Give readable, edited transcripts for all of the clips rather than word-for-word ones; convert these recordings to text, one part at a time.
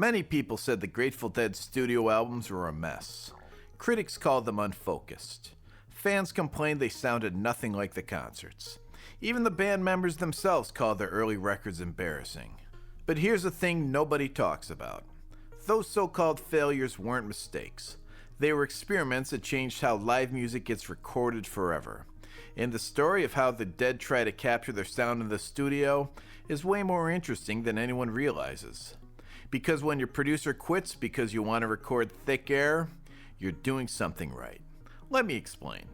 Many people said the Grateful Dead studio albums were a mess. Critics called them unfocused. Fans complained they sounded nothing like the concerts. Even the band members themselves called their early records embarrassing. But here's the thing nobody talks about. Those so-called failures weren't mistakes. They were experiments that changed how live music gets recorded forever. And the story of how the Dead try to capture their sound in the studio is way more interesting than anyone realizes. Because when your producer quits because you want to record Thick Air, you're doing something right. Let me explain.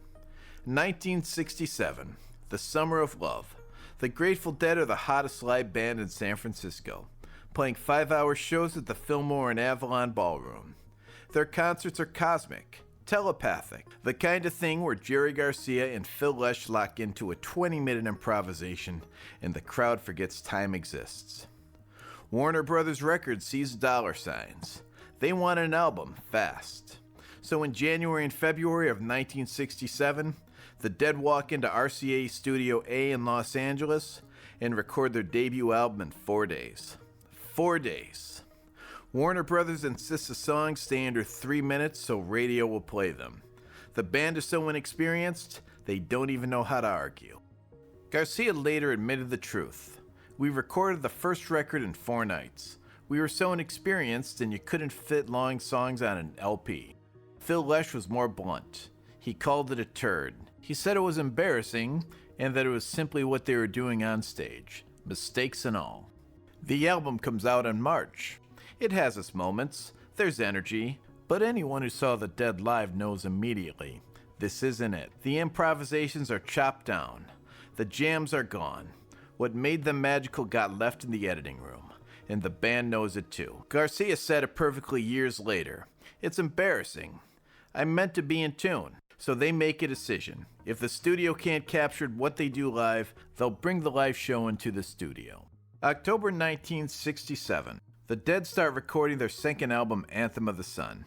1967, the summer of love. The Grateful Dead are the hottest live band in San Francisco, playing 5-hour shows at the Fillmore and Avalon Ballroom. Their concerts are cosmic, telepathic, the kind of thing where Jerry Garcia and Phil Lesh lock into a 20-minute improvisation and the crowd forgets time exists. Warner Brothers Records sees dollar signs. They want an album, fast. So in January and February of 1967, the Dead walk into RCA Studio A in Los Angeles and record their debut album in 4 days. 4 days. Warner Brothers insists the songs stay under 3 minutes so radio will play them. The band is so inexperienced, they don't even know how to argue. Garcia later admitted the truth. We recorded the first record in 4 nights. We were so inexperienced and you couldn't fit long songs on an LP. Phil Lesh was more blunt. He called it a turd. He said it was embarrassing and that it was simply what they were doing on stage, mistakes and all. The album comes out in March. It has its moments, there's energy, but anyone who saw the Dead live knows immediately, this isn't it. The improvisations are chopped down. The jams are gone. What made them magical got left in the editing room, and the band knows it too. Garcia said it perfectly years later. It's embarrassing. I meant to be in tune. So they make a decision. If the studio can't capture what they do live, they'll bring the live show into the studio. October 1967. The Dead start recording their second album, Anthem of the Sun.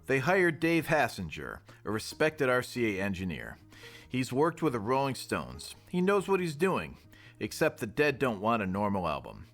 They hired Dave Hassinger, a respected RCA engineer. He's worked with the Rolling Stones. He knows what he's doing, except the Dead don't want a normal album.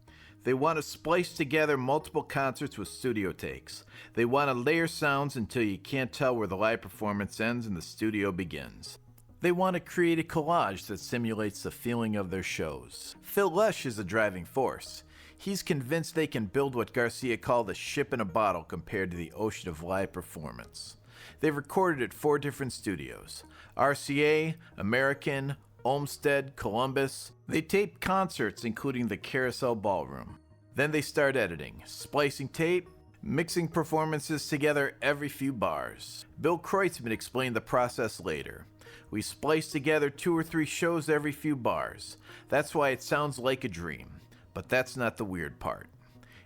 They want to splice together multiple concerts with studio takes. They want to layer sounds until you can't tell where the live performance ends and the studio begins. They want to create a collage that simulates the feeling of their shows. Phil Lesh is the driving force. He's convinced they can build what Garcia called a ship in a bottle compared to the ocean of live performance. They've recorded at 4 different studios: RCA, American, Olmsted, Columbus. They tape concerts including the Carousel Ballroom. Then they start editing, splicing tape, mixing performances together every few bars. Bill Kreutzmann explained the process later. We splice together 2 or 3 shows every few bars. That's why it sounds like a dream. But that's not the weird part.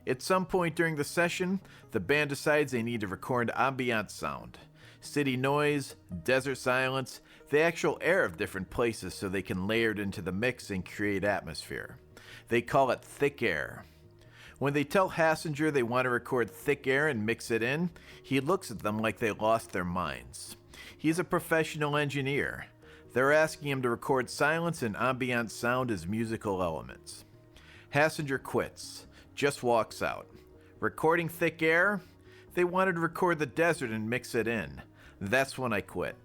At some point during the session, the band decides they need to record ambient sound. City noise, desert silence, the actual air of different places so they can layer it into the mix and create atmosphere. They call it Thick Air. When they tell Hassinger they want to record Thick Air and mix it in, he looks at them like they lost their minds. He's a professional engineer. They're asking him to record silence and ambient sound as musical elements. Hassinger quits, just walks out. Recording Thick Air? They wanted to record the desert and mix it in. That's when I quit.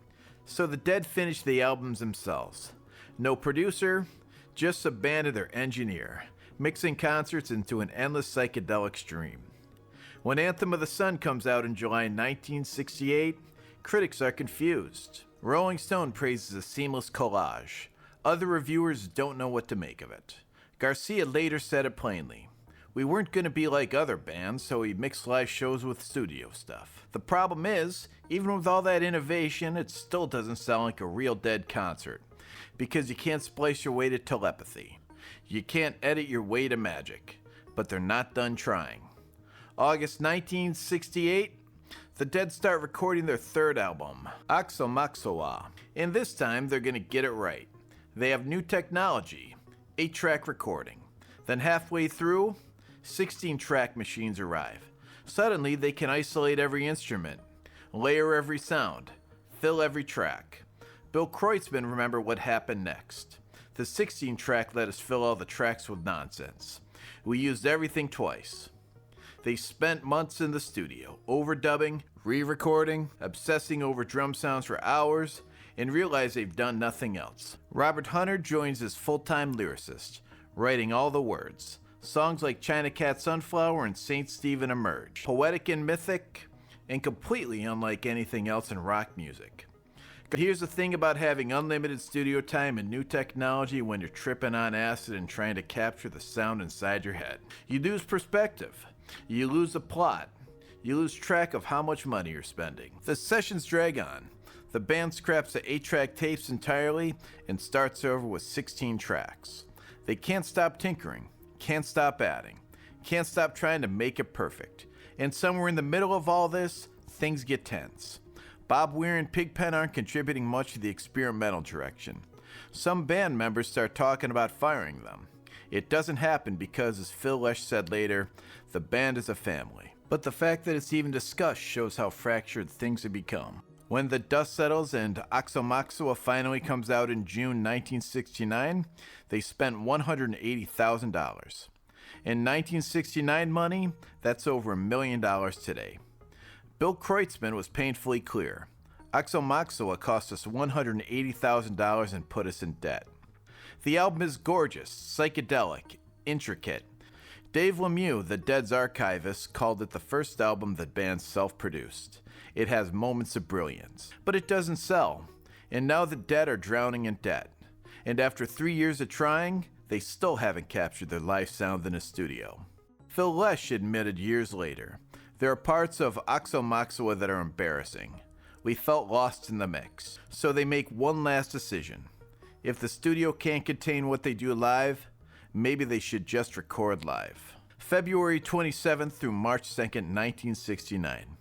So the Dead finished the albums themselves. No producer, just a band and their engineer, mixing concerts into an endless psychedelic stream. When Anthem of the Sun comes out in July 1968, critics are confused. Rolling Stone praises a seamless collage. Other reviewers don't know what to make of it. Garcia later said it plainly. We weren't going to be like other bands, so we mixed live shows with studio stuff. The problem is, even with all that innovation, it still doesn't sound like a real Dead concert, because you can't splice your way to telepathy. You can't edit your way to magic, but they're not done trying. August 1968, the Dead start recording their third album, Aoxomoxoa, and this time they're going to get it right. They have new technology, 8-track recording. Then halfway through, 16-track machines arrive. Suddenly, they can isolate every instrument, layer every sound, fill every track. Bill Kreutzmann remembered what happened next. The 16-track let us fill all the tracks with nonsense. We used everything twice. They spent months in the studio, overdubbing, re-recording, obsessing over drum sounds for hours, and realize they've done nothing else. Robert Hunter joins as full-time lyricist, writing all the words. Songs like China Cat Sunflower and St. Stephen emerge, poetic and mythic, and completely unlike anything else in rock music. Here's the thing about having unlimited studio time and new technology when you're tripping on acid and trying to capture the sound inside your head. You lose perspective. You lose the plot. You lose track of how much money you're spending. The sessions drag on. The band scraps the 8-track tapes entirely and starts over with 16 tracks. They can't stop tinkering, can't stop adding, can't stop trying to make it perfect. And somewhere in the middle of all this, things get tense. Bob Weir and Pigpen aren't contributing much to the experimental direction. Some band members start talking about firing them. It doesn't happen because, as Phil Lesh said later, the band is a family. But the fact that it's even discussed shows how fractured things have become. When the dust settles and Aoxomoxoa finally comes out in June 1969, they spent $180,000. In 1969 money, that's over $1 million today. Bill Kreutzmann was painfully clear. Aoxomoxoa cost us $180,000 and put us in debt. The album is gorgeous, psychedelic, intricate. Dave Lemieux, the Dead's archivist, called it the first album the band self-produced. It has moments of brilliance, but it doesn't sell. And now the Dead are drowning in debt. And after 3 years of trying, they still haven't captured their live sound in a studio. Phil Lesh admitted years later, there are parts of Aoxomoxoa that are embarrassing. We felt lost in the mix. So they make one last decision. If the studio can't contain what they do live, maybe they should just record live. February 27th through March 2nd, 1969.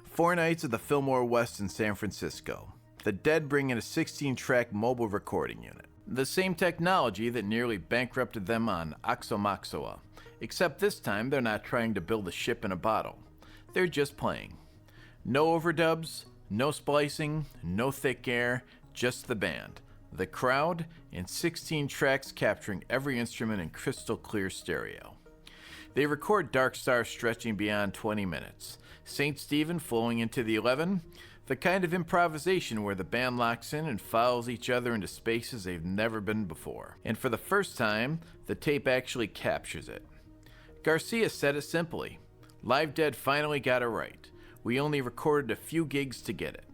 4 nights at the Fillmore West in San Francisco. The Dead bring in a 16-track mobile recording unit. The same technology that nearly bankrupted them on Aoxomoxoa. Except this time they're not trying to build a ship in a bottle. They're just playing. No overdubs, no splicing, no thick air, just the band, the crowd, and 16 tracks capturing every instrument in crystal clear stereo. They record Dark Star stretching beyond 20 minutes, St. Stephen flowing into the 11, the kind of improvisation where the band locks in and follows each other into spaces they've never been before. And for the first time, the tape actually captures it. Garcia said it simply. Live Dead finally got it right. We only recorded a few gigs to get it.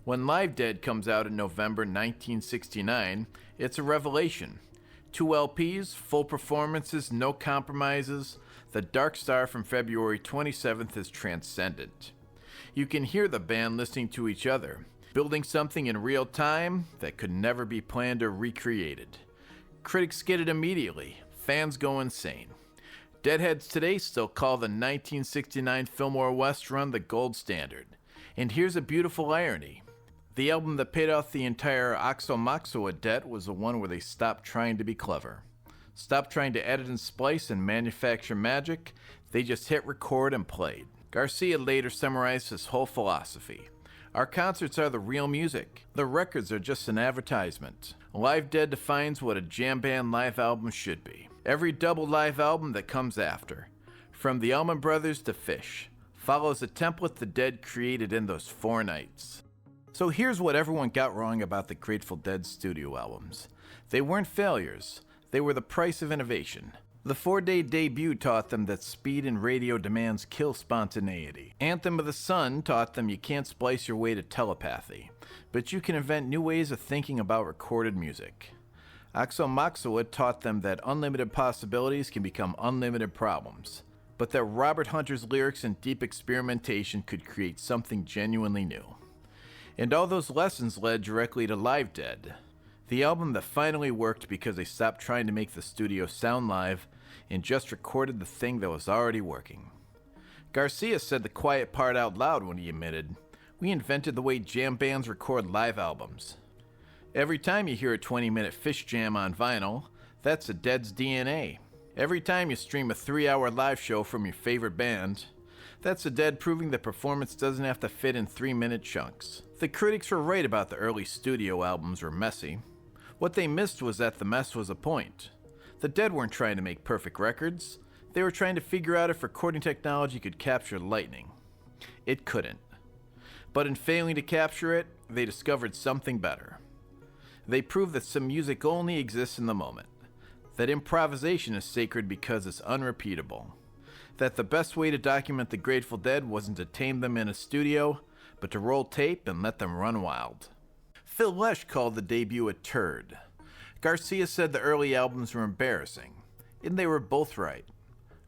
When Live Dead comes out in November 1969, it's a revelation. 2 LPs, full performances, no compromises. The Dark Star from February 27th is transcendent. You can hear the band listening to each other, building something in real time that could never be planned or recreated. Critics get it immediately. Fans go insane. Deadheads today still call the 1969 Fillmore West run the gold standard. And here's a beautiful irony. The album that paid off the entire Aoxomoxoa debt was the one where they stopped trying to be clever. Stopped trying to edit and splice and manufacture magic. They just hit record and played. Garcia later summarized his whole philosophy. Our concerts are the real music. The records are just an advertisement. Live Dead defines what a jam band live album should be. Every double live album that comes after, from the Allman Brothers to Fish, follows a template the Dead created in those 4 nights. So here's what everyone got wrong about the Grateful Dead studio albums. They weren't failures. They were the price of innovation. The 4-day debut taught them that speed and radio demands kill spontaneity. Anthem of the Sun taught them you can't splice your way to telepathy, but you can invent new ways of thinking about recorded music. Aoxomoxoa taught them that unlimited possibilities can become unlimited problems, but that Robert Hunter's lyrics and deep experimentation could create something genuinely new. And all those lessons led directly to Live Dead, the album that finally worked because they stopped trying to make the studio sound live and just recorded the thing that was already working. Garcia said the quiet part out loud when he admitted, "We invented the way jam bands record live albums." Every time you hear a 20-minute Fish jam on vinyl, that's a Dead's DNA. Every time you stream a 3-hour live show from your favorite band, that's a Dead proving that performance doesn't have to fit in 3-minute chunks. The critics were right about the early studio albums were messy. What they missed was that the mess was a point. The Dead weren't trying to make perfect records. They were trying to figure out if recording technology could capture lightning. It couldn't. But in failing to capture it, they discovered something better. They proved that some music only exists in the moment, that improvisation is sacred because it's unrepeatable, that the best way to document the Grateful Dead wasn't to tame them in a studio, but to roll tape and let them run wild. Phil Lesh called the debut a turd. Garcia said the early albums were embarrassing, and they were both right,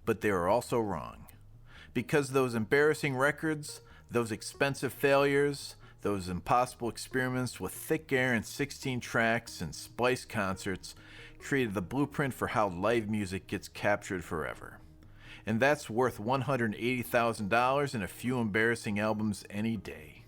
but they were also wrong. Because those embarrassing records, those expensive failures, those impossible experiments with thick air and 16 tracks and spliced concerts created the blueprint for how live music gets captured forever. And that's worth $180,000 and a few embarrassing albums any day.